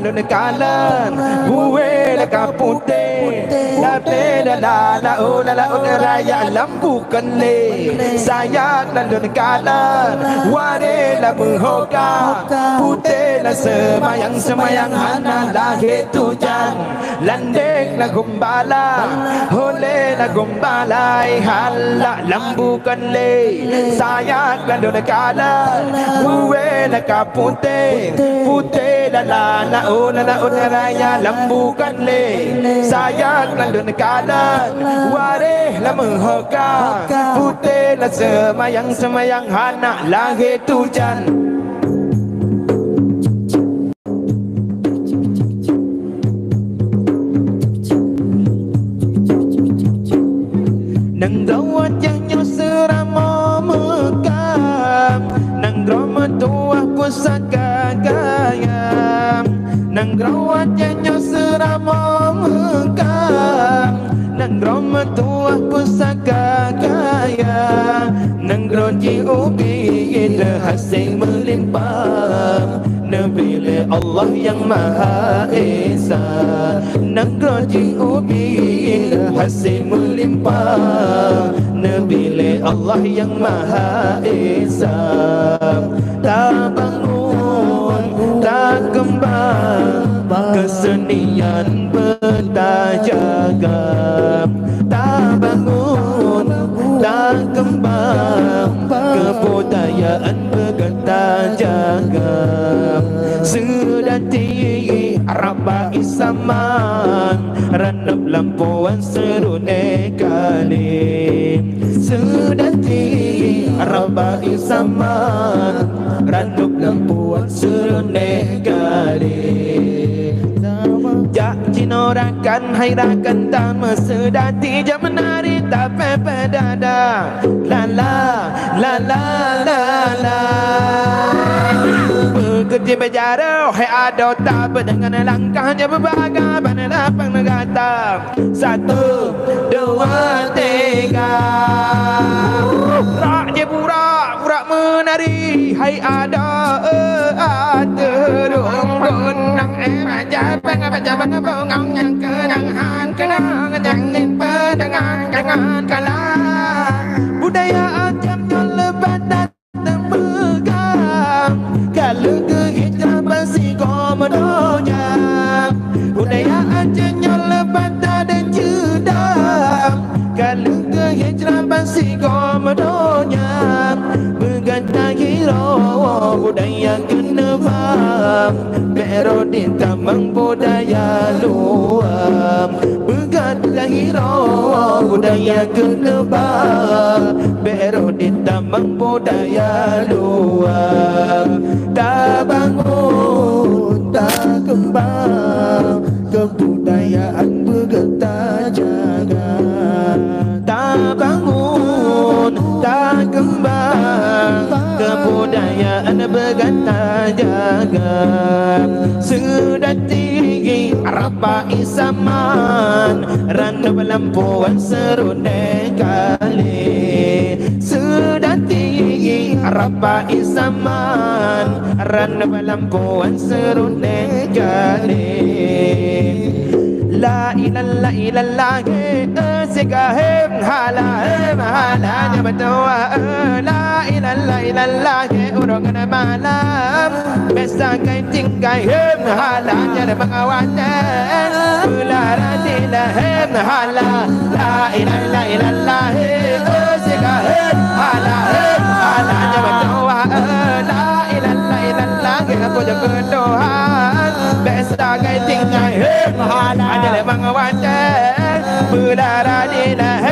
lalu nekalan gue leka putih lape la raya lampu kele sayang lalu nekalan ware la menghoka putih la semayang hana lahir tujan landek la gumbala hole la gumbalai hala lampu kele sayang lalu nekalan gue leka putih la raya lampu kele sayang lalu nekalan wareh la menghoka putih la semayang hana lahir tujan nang rawat yang serama mekam nang rawat tuah pusaka gayam nang rawat yang serama mekam nang rawat tuah pusaka gayam nang roji ubi hasil melimpah Nabi Allah yang Maha Esa nang roji ubi hasil melimpah Nabi Allah yang Maha Esa tak bangun tak kembang kesenian bertajagam tak bangun tak kembang kebudayaan bertajagam sedati Rabai Saman ranap lampuan serune kalim sedati Rabai Saman ranap lampuan serune kalim jak cinorakan hairakan tama sedati jam menari tak pepe dada la la la la la la bekerja berjara hai ada tak dengan langkahnya berbagai pada lapang negara 1, 2, 3 raknya burak menari hai ada dong nang baca bengong yang kenangan yang nimpa dengan kalah budaya ajamnya lebat dan bergam kalau kehijrah basi komodonya budaya ajamnya lebat dan cedam kalau kehijrah basi komodonya bergantang hero budaya kena faham pero tamang budaya luam bergantang hero budaya kena faham pero tamang budaya luam tak bangun tak kembang kebudayaan bergetar jaga tak bangun tak kembang kebudayaan bergetar jaga sudah tinggi Rabai Saman ranau lampuan serune kali sudah tinggi Rabai Saman ranau lampuan serune kali la ilallah ilallah segahem halanya berdoa la ilallah ilallah urangan malam pesta kain tingkai halanya pengawanan bularan ilahem hala la ilallah ilallah segahem halanya berdoa la ilallah ilallah aku jaga berdoa pesta kain tingkai halanya pengawanan bularan ilahem